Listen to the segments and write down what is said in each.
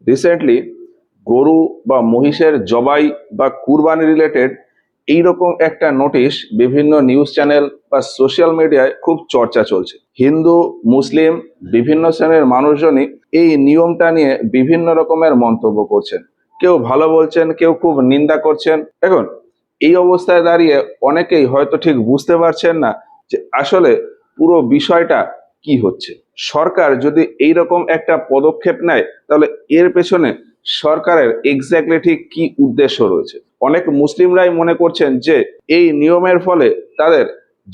Recently গরু বা মহিষের জবাই বা কুরবানি রিলেটেড এইরকম একটা নোটিশ বিভিন্ন নিউজ চ্যানেল বা সোশ্যাল মিডিয়ায় খুব চর্চা চলছে। হিন্দু মুসলিম বিভিন্ন শ্রেণীর মানুষজনই এই নিয়মটা নিয়ে বিভিন্ন রকমের মন্তব্য করছেন। কেউ ভালো বলছেন, কেউ খুব নিন্দা করছেন। এখন এই অবস্থায় দাঁড়িয়ে অনেকেই হয়তো ঠিক বুঝতে পারছেন না যে আসলে পুরো বিষয়টা কি হচ্ছে। সরকার যদি এইরকম একটা পদক্ষেপ নেয় তাহলে এর পেছনে সরকারের এক্স্যাক্টলি ঠিক কি উদ্দেশ্য রয়েছে। অনেক মুসলিমরাই মনে করছেন যে এই নিয়মের ফলে তাদের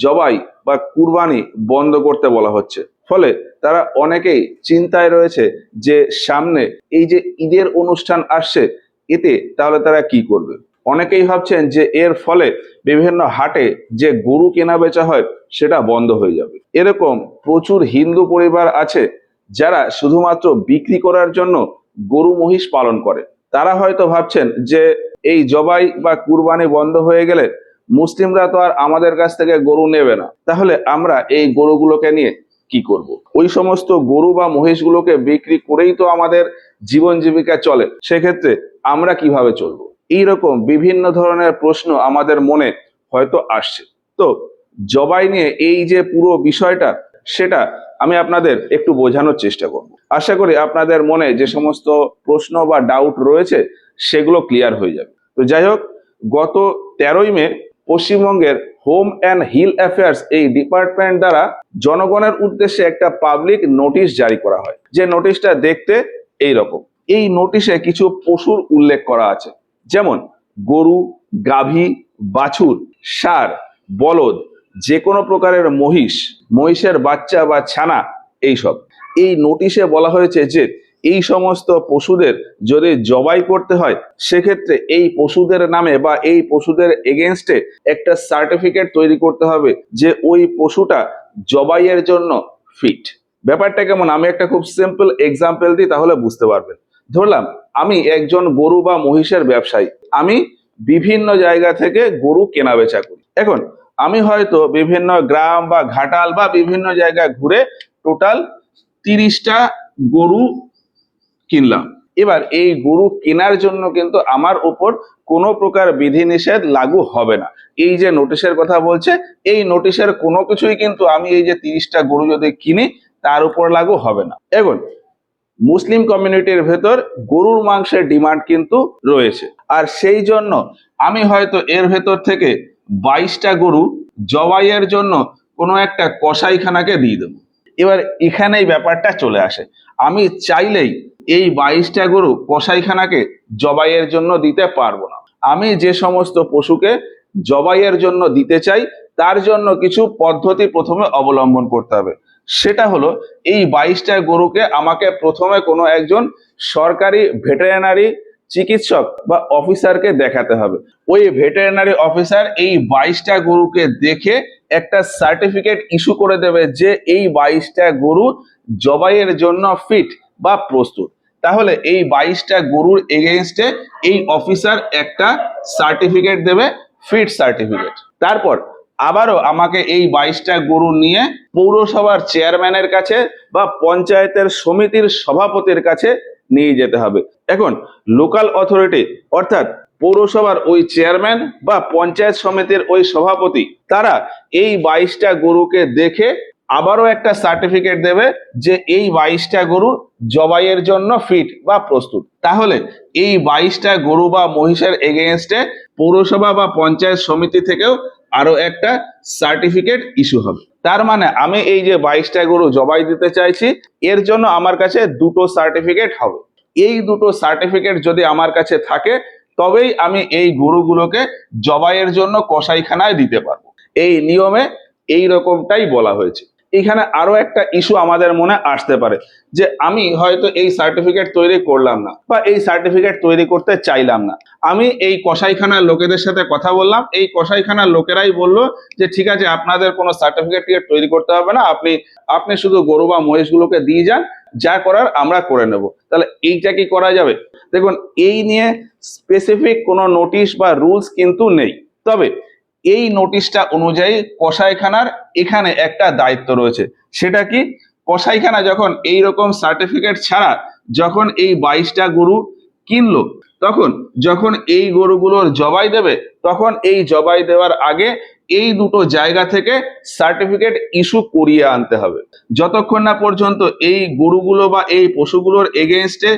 জবাই বা কুরবানি বন্ধ করতে বলা হচ্ছে। ফলে তারা অনেকেই চিন্তায় রয়েছে যে সামনে এই যে ঈদের অনুষ্ঠান আসছে, এতে তাহলে তারা কি করবে। অনেকেই ভাবছেন যে এর ফলে বিভিন্ন হাটে যে গরু কেনা বেচা হয় সেটা বন্ধ হয়ে যাবে। এরকম প্রচুর হিন্দু পরিবার আছে যারা শুধুমাত্র বিক্রি করার জন্য গরু মহিষ পালন করে। তারা হয়তো ভাবছেন যে এই জবাই বা কুরবানি বন্ধ হয়ে গেলে মুসলিমরা তো আর আমাদের কাছ থেকে গরু নেবে না, তাহলে আমরা এই গরুগুলোকে নিয়ে কি করব। ওই সমস্ত গরু বা মহিষগুলোকে বিক্রি করেই তো আমাদের জীবন জীবিকা চলে, সেক্ষেত্রে আমরা কিভাবে চলবো। এইরকম বিভিন্ন ধরনের প্রশ্ন আমাদের মনে হয়তো আসছে। তো জবাই নিয়ে এই যে পুরো বিষয়টা, সেটা আমি আপনাদের একটু বোঝানোর চেষ্টা করব। আশা করি আপনাদের মনে যে সমস্ত প্রশ্ন বা ডাউট রয়েছে সেগুলো ক্লিয়ার হয়ে যাবে। তো যাই হোক, গত 13ই মে পশ্চিমবঙ্গের হোম অ্যান্ড হিল অ্যাফেয়ার্স এই ডিপার্টমেন্ট দ্বারা জনগণের উদ্দেশ্যে একটা পাবলিক নোটিশ জারি করা হয়। যে নোটিশটা দেখতে এই রকম। এই নোটিশে কিছু পশুর উল্লেখ করা আছে, যেমন গরু, গাভী, বাছুর, ষাঁড়, বলদ, যে কোনো প্রকারের মহিষ, মহিষের বাচ্চা বা ছানা, এইসব। এই নোটিশে বলা হয়েছে যে এই সমস্ত পশুদের যদি জবাই করতে হয় সেক্ষেত্রে এই পশুদের নামে বা এই পশুদের এগেনস্টে একটা সার্টিফিকেট তৈরি করতে হবে যে ওই পশুটা জবাইয়ের জন্য ফিট। ব্যাপারটা কেমন, আমি একটা খুব সিম্পল এক্সাম্পল দিই, তাহলে বুঝতে পারবেন। ধরলাম আমি একজন গরু বা মহিষের ব্যবসায়ী, আমি বিভিন্ন জায়গা থেকে গরু কেনা বেচা করি। এখন আমি হয়তো বিভিন্ন গ্রাম বা ঘাটাল বা বিভিন্ন জায়গায় ঘুরে টোটাল 30টা গরু কিনলাম। এবার এই গরু কেনার জন্য কিন্তু আমার উপর কোনো প্রকার বিধিনিষেধ লাগু হবে না। এই যে নোটিশের কথা বলছে, এই নোটিশের কোনো কিছুই কিন্তু আমি এই যে 30টা গরু যদি কিনি তার উপর লাগু হবে না। এখন মুসলিম কমিউনিটির ভেতর গরুর মাংসের ডিমান্ড কিন্তু রয়েছে, আর সেই জন্য আমি হয়তো এর ভেতর থেকে 22টা গরু জবাইয়ের জন্য কোনো একটা কসাইখানাকে দিয়ে দেবো। এবার এখানেই ব্যাপারটা চলে আসে, আমি চাইলেই এই 22টা গরু কসাইখানাকে জবাইয়ের জন্য দিতে পারবো না। আমি যে সমস্ত পশুকে জবাইয়ের জন্য দিতে চাই তার জন্য কিছু পদ্ধতি প্রথমে অবলম্বন করতে হবে। সেটা হলো এই 22টা গরুকে আমাকে প্রথমে কোনো একজন সরকারি ভেটেরিনারি চিকিৎসক বা অফিসারকে দেখাতে হবে। ওই ভেটেরিনারি অফিসার এই 22টা গরুকে দেখে একটা সার্টিফিকেট ইস্যু করে দেবে যে এই 22টা গরু জবাইয়ের জন্য ফিট বা প্রস্তুত। তাহলে এই 22টা গরুর এগেইনস্টে এই অফিসার একটা সার্টিফিকেট দেবে, ফিট সার্টিফিকেট। তারপর আবারও আমাকে এই 22টা গরু নিয়ে পৌরসভার চেয়ারম্যানের কাছে বা পঞ্চায়েতের সমিতির সভাপতির কাছে নিয়ে যেতে হবে। এখন লোকাল অথরিটি অর্থাৎ পৌরসভার ওই চেয়ারম্যান বা পঞ্চায়েত সমিতির ওই সভাপতি, তারা এই 22টা গরুকে দেখে আবারও একটা সার্টিফিকেট দেবে যে এই 22টা গরু জবাইয়ের জন্য ফিট বা প্রস্তুত। তাহলে এই 22টা গরু বা মহিষের এগেইনস্টে পৌরসভা বা পঞ্চায়েত সমিতি থেকেও আরো একটা সার্টিফিকেট ইস্যু হবে। তার মানে আমি এই যে 22টা গরু জবাই দিতে চাইছি এর জন্য আমার কাছে দুটো সার্টিফিকেট হবে। এই দুটো সার্টিফিকেট যদি আমার কাছে থাকে তবেই আমি এই গরুগুলোকে জবাইয়ের জন্য কসাইখানায় দিতে পারবো। এই নিয়মে এই রকমটাই বলা হয়েছে। এখানে আরো একটা ইস্যু আমাদের মনে আসতে পারে যে আমি হয়তো এই সার্টিফিকেট তৈরি করলাম না বা এই সার্টিফিকেট তৈরি করতে চাইলাম না। আমি এই কসাইখানার লোকেদের সাথে কথা বললাম, এই কসাইখানার লোকেরাই বললো যে ঠিক আছে, আপনাদের কোনো সার্টিফিকেট তৈরি করতে হবে না, আপনি শুধু গরু বা মহিষগুলোকে দিয়ে যান, যা করার আমরা করে নেব। তাহলে এইটা কি করা যাবে? দেখুন, এই নিয়ে স্পেসিফিক কোনো নোটিশ বা রুলস কিন্তু নেই। তবে এই নোটিশটা অনুযায়ী কসাইখানার এখানে একটা দায়িত্ব রয়েছে। সেটা কি, কসাইখানা যখন এই রকম সার্টিফিকেট ছাড়া যখন এই 22টা গরু কিনলো, তখন যখন এই গরুগুলোর জবাই দেবে, তখন এই জবাই দেওয়ার আগে এই দুটো জায়গা থেকে সার্টিফিকেট ইস্যু করিয়ে আনতে হবে। যতক্ষণ না পর্যন্ত এই গরুগুলো বা এই পশুগুলোর এগেনস্টে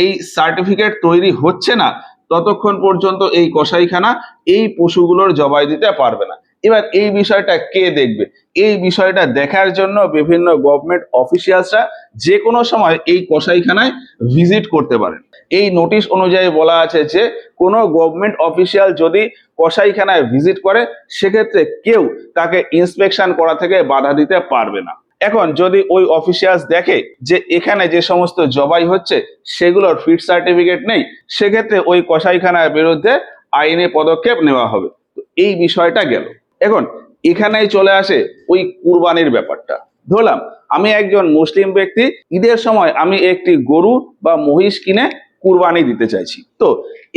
এই সার্টিফিকেট তৈরি হচ্ছে না, ততক্ষণ পর্যন্ত এই কসাইখানা এই পশুগুলোর জবাই দিতে পারবে না। এবার এই বিষয়টা কে দেখবে? এই বিষয়টা দেখার জন্য বিভিন্ন গভর্নমেন্ট অফিসিয়ালসরা যে কোনো সময় এই কসাইখানায় ভিজিট করতে পারেন। এই নোটিশ অনুযায়ী বলা আছে যে কোনো গভর্নমেন্ট অফিসিয়াল যদি কসাইখানায় ভিজিট করে, সেক্ষেত্রে কেউ তাকে ইন্সপেকশন করা থেকে বাধা দিতে পারবে না। এখন যদি ওই অফিসিয়ালস দেখে যে এখানে যে সমস্ত জবাই হচ্ছে সেগুলোর ফিট সার্টিফিকেট নেই, সেক্ষেত্রে ওই কসাইখানার বিরুদ্ধে আইনি পদক্ষেপ নেওয়া হবে। তো এই বিষয়টা গেল। এখন এখানেই চলে আসে ওই কুরবানির ব্যাপারটা। ধরলাম আমি একজন মুসলিম ব্যক্তি, ঈদের সময় আমি একটি গরু বা মহিষ কিনে কুরবানি দিতে চাইছি। তো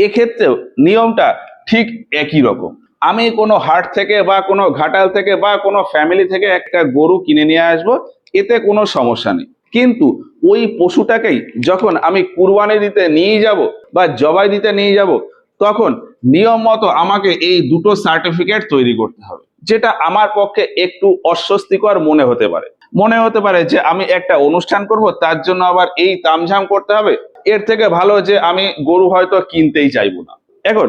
এক্ষেত্রেও নিয়মটা ঠিক একই রকম। আমি কোনো হাট থেকে বা কোনো ঘাটাল থেকে বা কোনো ফ্যামিলি থেকে একটা গরু কিনে নিয়ে আসব, এতে কোনো সমস্যা নেই। কিন্তু ওই পশুটাকেই যখন আমি কুরবানি দিতে নিয়ে যাব বা জবাই দিতে নিয়ে যাব, তখন নিয়ম মতো আমাকে এই দুটো সার্টিফিকেট তৈরি করতে হবে, যেটা আমার পক্ষে একটু অস্বস্তিকর মনে হতে পারে যে আমি একটা অনুষ্ঠান করব, তার জন্য আবার এই তামঝাম করতে হবে। এর থেকে ভালো যে আমি গরু হয়তো কিনতেই চাইবো না। এখন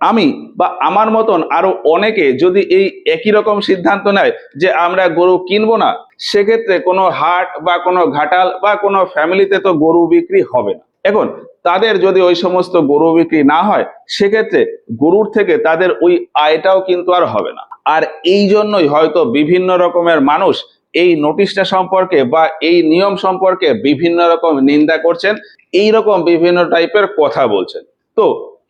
আমি বা আমার মতন আরো অনেকে যদি এই একই রকম সিদ্ধান্ত নেয় যে আমরা গরু কিনবো না, সেক্ষেত্রে কোনো হাট বা কোনো ঘাটাল বা কোনো ফ্যামিলিতে তো গরু বিক্রি হবে না। এখন তাদের যদি ওই সমস্ত গরু বিক্রি না হয়, সেক্ষেত্রে গরুর থেকে তাদের ওই আয়টাও কিন্তু আর হবে না। আর এই জন্যই হয়তো বিভিন্ন রকমের মানুষ এই নোটিশটা সম্পর্কে বা এই নিয়ম সম্পর্কে বিভিন্ন রকম নিন্দা করছেন, এই রকম বিভিন্ন টাইপের কথা বলছেন। তো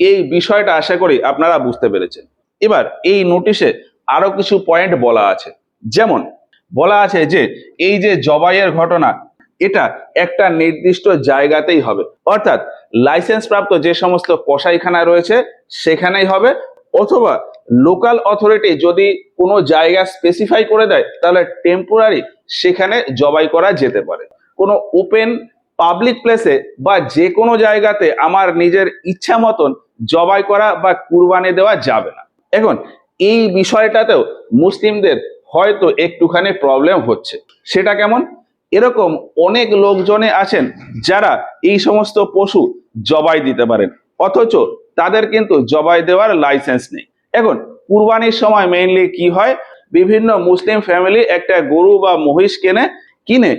এই বিষয়টা আশা করি আপনারা বুঝতে পেরেছেন। এবার এই নোটিশে আরো কিছু পয়েন্ট বলা আছে। যেমন বলা আছে যে এই যে জবাইয়ের ঘটনা, এটা একটা নির্দিষ্ট জায়গাতেই হবে, অর্থাৎ লাইসেন্স প্রাপ্ত যে সমস্ত কসাইখানা রয়েছে সেখানেই হবে, অথবা লোকাল অথরিটি যদি কোনো জায়গা স্পেসিফাই করে দেয় তাহলে টেম্পোরারি সেখানে জবাই করা যেতে পারে। কোনো ওপেন পাবলিক প্লেসে বা যে কোনো জায়গাতে আমার নিজের ইচ্ছা মতন জবাই করা বা কুরবানি দেওয়া যাবে না। এখন এই বিষয়টাতেও মুসলিমদের হয়তো একটুখানি প্রবলেম হচ্ছে। সেটা কেমন? এরকম অনেক লোকজনে আছেন যারা এই সমস্ত পশু জবাই দিতে পারেন, অথচ তাদের কিন্তু জবাই দেওয়ার লাইসেন্স নেই। এখন কুরবানির সময় মেইনলি কি হয়, বিভিন্ন মুসলিম ফ্যামিলি একটা গরু বা মহিষ কিনে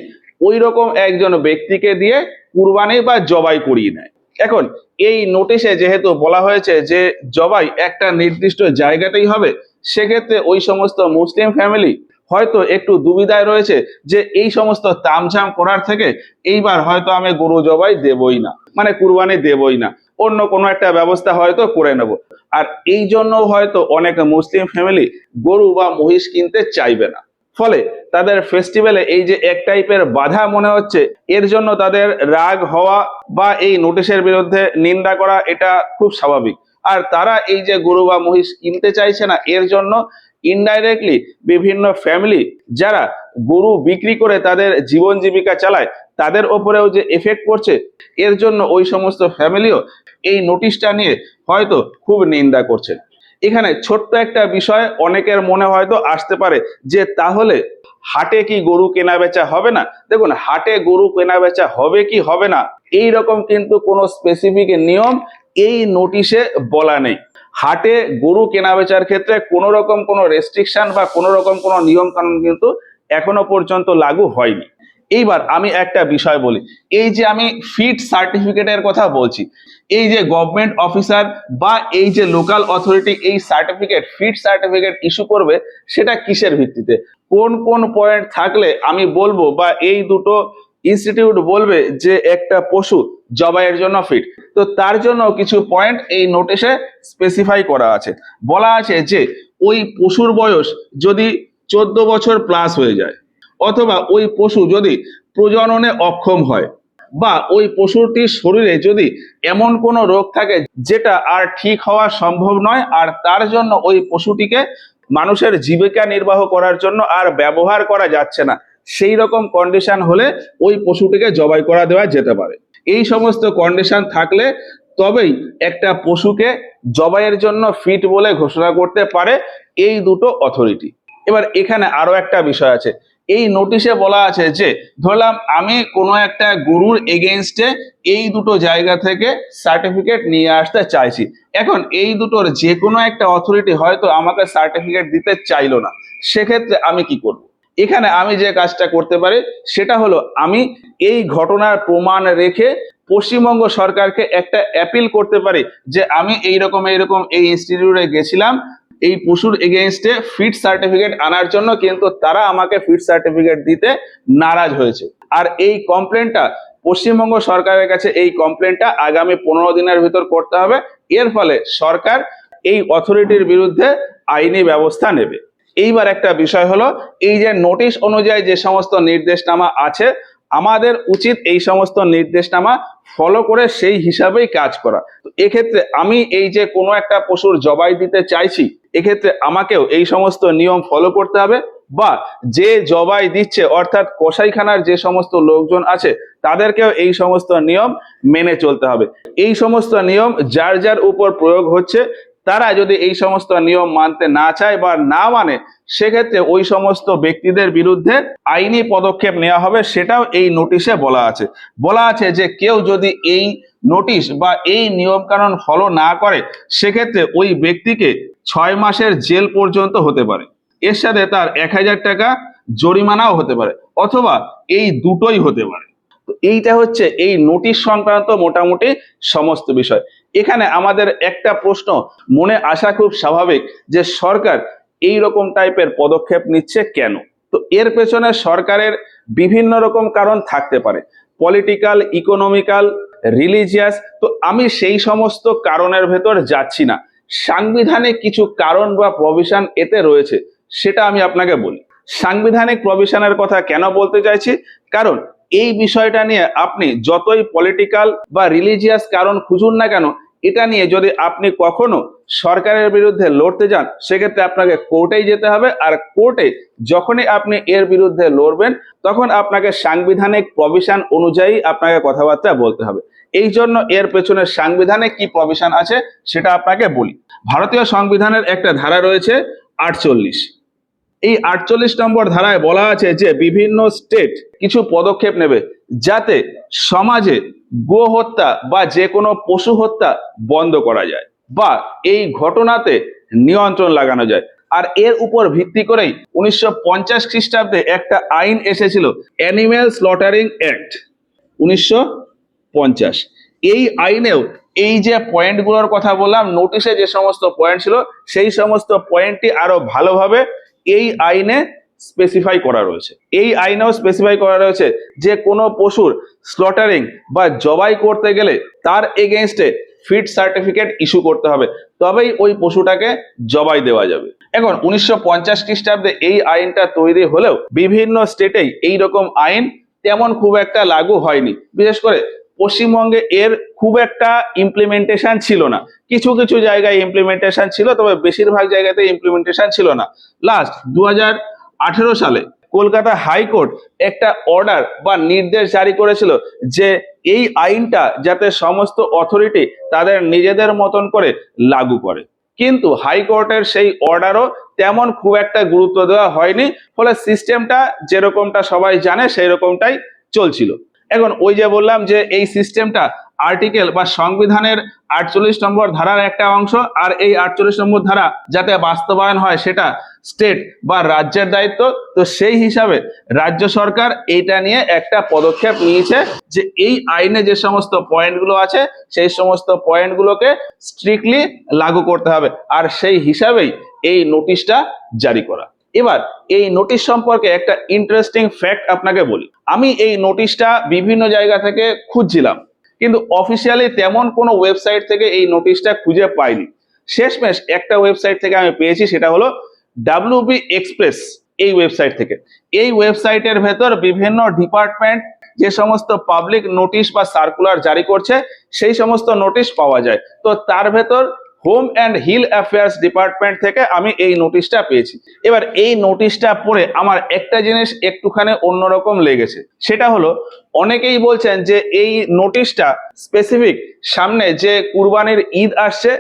ওই রকম একজন ব্যক্তিকে দিয়ে কুরবানি বা জবাই করিয়ে নেয়। এখন এই নোটিশে যেহেতু বলা হয়েছে যে জবাই একটা নির্দিষ্ট জায়গাতেই হবে, সেক্ষেত্রে ওই সমস্ত মুসলিম ফ্যামিলি হয়তো একটু দুবিধায় রয়েছে যে এই সমস্ত তামঝাম করার থেকে এইবার হয়তো আমি গরু জবাই দেবই না, মানে কুরবানি দেবই না, অন্য কোনো একটা ব্যবস্থা হয়তো করে নেব। আর এই জন্য হয়তো অনেক মুসলিম ফ্যামিলি গরু বা মহিষ কিনতে চাইবে না। ফলে তাদের ফেস্টিভ্যালে এই যে এক টাইপের বাধা মনে হচ্ছে, এর জন্য তাদের রাগ হওয়া বা এই নোটিশের বিরুদ্ধে নিন্দা করা, এটা খুব স্বাভাবিক। আর তারা এই যে গরু বা মহিষ কিনতে চাইছে না, এর জন্য ইনডাইরেক্টলি বিভিন্ন ফ্যামিলি যারা গরু বিক্রি করে তাদের জীবন জীবিকা চালায়, তাদের ওপরেও যে এফেক্ট পড়ছে, এর জন্য ওই সমস্ত ফ্যামিলিও এই নোটিশটা নিয়ে হয়তো খুব নিন্দা করছে। এখানে ছোট্ট একটা বিষয় অনেকের মনে হয়তো আসতে পারে যে তাহলে হাটে কি গরু কেনা বেচা হবে না? দেখুন, হাটে গরু কেনা বেচা হবে কি হবে না এই রকম কিন্তু কোনো স্পেসিফিক নিয়ম এই নোটিশে বলা নেই। হাটে গরু কেনা বেচার ক্ষেত্রে কোনো রকম কোনো রেস্ট্রিকশন বা কোনো রকম কোনো নিয়ম কানুন কিন্তু এখনো পর্যন্ত লাগু হয়নি। এইবার আমি একটা বিষয় বলি, এই যে আমি ফিট সার্টিফিকেটের কথা বলছি, এই যে গভর্নমেন্ট অফিসার বা এই যে লোকাল অথরিটি এই ফিট সার্টিফিকেট ইস্যু করবে, সেটা কিসের ভিত্তিতে, কোন কোন পয়েন্ট থাকলে আমি বলবো বা এই দুটো ইনস্টিটিউট বলবে যে একটা পশু জবাইয়ের জন্য ফিট? তো তার জন্য কিছু পয়েন্ট এই নোটিশে স্পেসিফাই করা আছে। বলা আছে যে ওই পশুর বয়স যদি 14 বছর প্লাস হয়ে যায়, অথবা ওই পশু যদি প্রজননে অক্ষম হয়, বা ওই পশুটির শরীরে যদি এমন কোনো রোগ থাকে যেটা আর ঠিক হওয়া সম্ভব নয়, আর তার জন্য ওই পশুটিকে মানুষের জীবিকা নির্বাহ করার জন্য আর ব্যবহার করা যাচ্ছে না, সেই রকম কন্ডিশন হলে ওই পশুটিকে জবাই করা দেওয়া যেতে পারে। এই সমস্ত কন্ডিশন থাকলে তবেই একটা পশুকে জবাইয়ের জন্য ফিট বলে ঘোষণা করতে পারে এই দুটো অথরিটি। এবার এখানে আরো একটা বিষয় আছে, এই নোটিশে বলা আছে যে ধরলাম আমি কোনো একটা গরুর এগেইনস্টে এই দুটো জায়গা থেকে সার্টিফিকেট নিয়ে আসতে চাইছি। এখন এই দুটোর যে কোনো একটা অথরিটি হয়তো আমাকে সার্টিফিকেট দিতে চাইলো না, সেক্ষেত্রে আমি কি করব? এখানে আমি যে কাজটা করতে পারি সেটা হলো আমি এই ঘটনার প্রমাণ রেখে পশ্চিমবঙ্গ সরকারকে একটা অ্যাপিল করতে পারি যে আমি এইরকম এই ইনস্টিটিউটে গেছিলাম এই পশুর এগেইনস্টে ফিট সার্টিফিকেট আনার জন্য, কিন্তু তারা আমাকে ফিট সার্টিফিকেট দিতে নারাজ হয়েছে। আর এই কমপ্লেনটা পশ্চিমবঙ্গ সরকারের কাছে এই কমপ্লেনটা আগামী 15 দিনের ভিতর করতে হবে। এর ফলে সরকার এই অথরিটির বিরুদ্ধে আইনি ব্যবস্থা নেবে। এইবার একটা বিষয় হলো, এই যে নোটিশ অনুযায়ী যে সমস্ত নির্দেশনামা আছে আমাদের উচিত এই সমস্ত নির্দেশনামা ফলো করে সেই হিসাবেই কাজ করা। তো এক্ষেত্রে আমি এই যে কোনো একটা পশুর জবাই দিতে চাইছি, এক্ষেত্রে আমাকেও এই সমস্ত নিয়ম ফলো করতে হবে, বা যে জবাই দিচ্ছে অর্থাৎ কসাইখানার যে সমস্ত লোকজন আছে তাদেরকেও এই সমস্ত নিয়ম মেনে চলতে হবে। এই সমস্ত নিয়ম যার যার উপর প্রয়োগ হচ্ছে তারা যদি এই সমস্ত নিয়ম মানতে না চায় বা না মানে, সেক্ষেত্রে ওই সমস্ত ব্যক্তিদের বিরুদ্ধে আইনি পদক্ষেপ নেওয়া হবে, সেটাও এই নোটিশে বলা আছে যে কেউ যদি এই নোটিশ বা এই নিয়ম কানুন ফলো না করে সেক্ষেত্রে ওই ব্যক্তিকে 6 মাসের জেল পর্যন্ত হতে পারে, এর সাথে তার 1000 টাকা জরিমানাও হতে পারে, অথবা এই দুটোই হতে পারে। তো এইটা হচ্ছে এই নোটিশ সংক্রান্ত মোটামুটি সমস্ত বিষয়। এখানে আমাদের একটা প্রশ্ন মনে আসা খুব স্বাভাবিক যে সরকার এই রকম টাইপের পদক্ষেপ নিচ্ছে কেন? তো এর পেছনে সরকারের বিভিন্ন রকম কারণ থাকতে পারে, পলিটিক্যাল, ইকোনমিক্যাল, রিলিজিয়াস। তো আমি সেই সমস্ত কারণের ভেতর যাচ্ছি না, সাংবিধানিক কিছু কারণ বা প্রভিশন এতে রয়েছে, সেটা আমি আপনাকে বলি। সাংবিধানিক প্রভিশনের কথা কেন বলতে চাইছি, কারণ এই বিষয়টা নিয়ে আপনি যতই পলিটিক্যাল বা রিলিজিয়াস কারণ খুঁজুন না কেন, এটা নিয়ে যদি আপনি কখনো সরকারের বিরুদ্ধে লড়তে যান সেক্ষেত্রে আপনাকে কোর্টেই যেতে হবে। আর কোর্টে যখনই আপনি এর বিরুদ্ধে লড়বেন তখন আপনাকে সাংবিধানিক প্রভিশন অনুযায়ী আপনাকে কথাবার্তা বলতে হবে। এই জন্য এর পেছনে সাংবিধানিক কি প্রভিশন আছে সেটা আপনাকে বলি। ভারতীয় সংবিধানের একটা ধারা রয়েছে 48। এই 48 নম্বর ধারায় বলা আছে যে বিভিন্ন স্টেট কিছু পদক্ষেপ নেবে যাতে সমাজে গো হত্যা বা যে কোনো পশু হত্যা বন্ধ করা যায় বা এই ঘটনাতে নিয়ন্ত্রণ লাগানো যায়। আর এর উপর ভিত্তি করেই 1950 খ্রিস্টাব্দে একটা আইন এসেছিল, অ্যানিম্যাল স্লটারিং অ্যাক্ট 1950। এই আইনেও এই যে পয়েন্টগুলোর কথা বললাম, নোটিশে যে সমস্ত পয়েন্ট ছিল সেই সমস্ত পয়েন্টটি আরো ভালোভাবে এই আইনে স্পেসিফাই করা রয়েছে। এই আইনেও স্পেসিফাই করা রয়েছে যে কোনো পশুর স্লটারিং বা জবাই করতে গেলে তার এগেইনস্টে ফিট সার্টিফিকেট ইস্যু করতে হবে, তবেই ওই পশুটাকে জবাই দেওয়া যাবে। এখন 1950 খ্রিস্টাব্দে এই আইনটা তৈরি হলেও বিভিন্ন স্টেটেই এইরকম আইন তেমন খুব একটা লাগু হয়নি। বিশেষ করে পশ্চিমবঙ্গে এর খুব একটা ইমপ্লিমেন্টেশন ছিল না, কিছু কিছু জায়গায় ইমপ্লিমেন্টেশন ছিল, তবে বেশিরভাগ জায়গাতে ইমপ্লিমেন্টেশন ছিল না। লাস্ট 2018 সালে কলকাতা হাইকোর্ট একটা অর্ডার বা নির্দেশ জারি করেছিল যে এই আইনটা যাতে সমস্ত অথরিটি তাদের নিজেদের মতন করে লাগু করে, কিন্তু হাইকোর্টের সেই অর্ডারও তেমন খুব একটা গুরুত্ব দেওয়া হয়নি, ফলে সিস্টেমটা যেরকমটা সবাই জানে সেই রকমটাই চলছিল। এখন ওই যে বললাম যে এই সিস্টেমটা আর্টিকেল বা সংবিধানের 48 নম্বর ধারার একটা অংশ, আর এই 48 নম্বর ধারা যাতে বাস্তবায়ন হয় সেটা স্টেট বা রাজ্যের দায়িত্ব। তো সেই হিসাবে রাজ্য সরকার এইটা নিয়ে একটা পদক্ষেপ নিয়েছে যে এই আইনে যে সমস্ত পয়েন্টগুলো আছে সেই সমস্ত পয়েন্টগুলোকে স্ট্রিক্টলি লাগু করতে হবে, আর সেই হিসাবেই এই নোটিশটা জারি করা। এবার এই নোটিশ সম্পর্কে একটা ইন্টারেস্টিং ফ্যাক্ট আপনাকে বলি। আমি এই নোটিশটা বিভিন্ন জায়গা থেকে খুঁজছিলাম, কিন্তু অফিসিয়ালি তেমন কোনো ওয়েবসাইট থেকে এই নোটিশটা খুঁজে পাইনি। শেষমেশ একটা ওয়েবসাইট থেকে আমি পেয়েছি, সেটা হলো WB এক্সপ্রেস। এই ওয়েবসাইট থেকে, এই ওয়েবসাইটের ভেতর বিভিন্ন ডিপার্টমেন্ট যে সমস্ত পাবলিক নোটিশ বা সার্কুলার জারি করছে সেই সমস্ত নোটিশ পাওয়া যায়। তো তার ভেতর home and hill affairs department থেকে আমি এই নোটিশটা পেয়েছি। এবার এই নোটিশটা পড়ে আমার একটা জিনিস একটুখানি অন্যরকম লেগেছে, সেটা হলো অনেকেই বলছেন যে এই নোটিশটা স্পেসিফিক সামনে যে কুরবানির ঈদ আসছে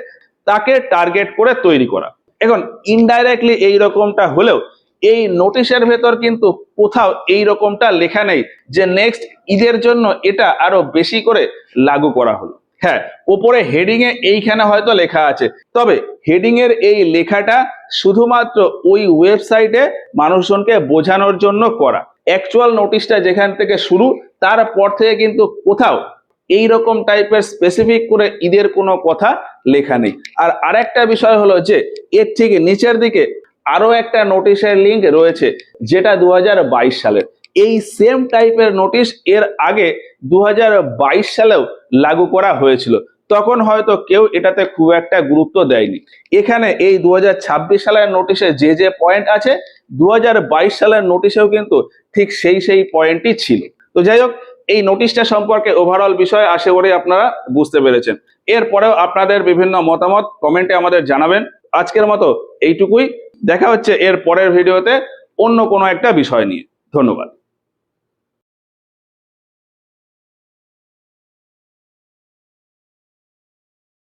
তাকে টার্গেট করে তৈরি করা। এখন ইনডাইরেক্টলি এই রকমটা হলেও এই নোটিশের ভেতর কিন্তু কোথাও এই রকমটা লেখা নেই যে নেক্সট ঈদের জন্য এটা আরো বেশি করে লাগু করা হলো। হ্যাঁ, উপরে হেডিং এ এইখানে হয়তো লেখা আছে, তবে হেডিং এর এই লেখাটা শুধুমাত্র ওই ওয়েবসাইটে মানুষজনকে বোঝানোর জন্য করা। অ্যাকচুয়াল নোটিশটা যেখান থেকে শুরু তারপর থেকে কিন্তু কোথাও এইরকম টাইপের স্পেসিফিক করে ঈদের কোনো কথা লেখা নেই। আর আরেকটা বিষয় হলো যে এর ঠিক নিচের দিকে আরো একটা নোটিশের লিঙ্ক রয়েছে যেটা 2022 সালের। এই সেম টাইপের নোটিশ এর আগে 2022 সালেও লাগু করা হয়েছিল, তখন হয়তো কেউ এটাতে খুব একটা গুরুত্ব দেয়নি। এখানে এই 2026 সালের নোটিশে যে যে পয়েন্ট আছে 2022 সালের নোটিশেও কিন্তু ঠিক সেই পয়েন্টই ছিল। তো যাই হোক, এই নোটিশটা সম্পর্কে ওভারঅল বিষয় আশা করি আপনারা বুঝতে পেরেছেন। এরপরেও আপনাদের বিভিন্ন মতামত কমেন্টে আমাদের জানাবেন। আজকের মতো এইটুকুই, দেখা হচ্ছে এর পরের ভিডিওতে অন্য কোনো একটা বিষয় নিয়ে। ধন্যবাদ।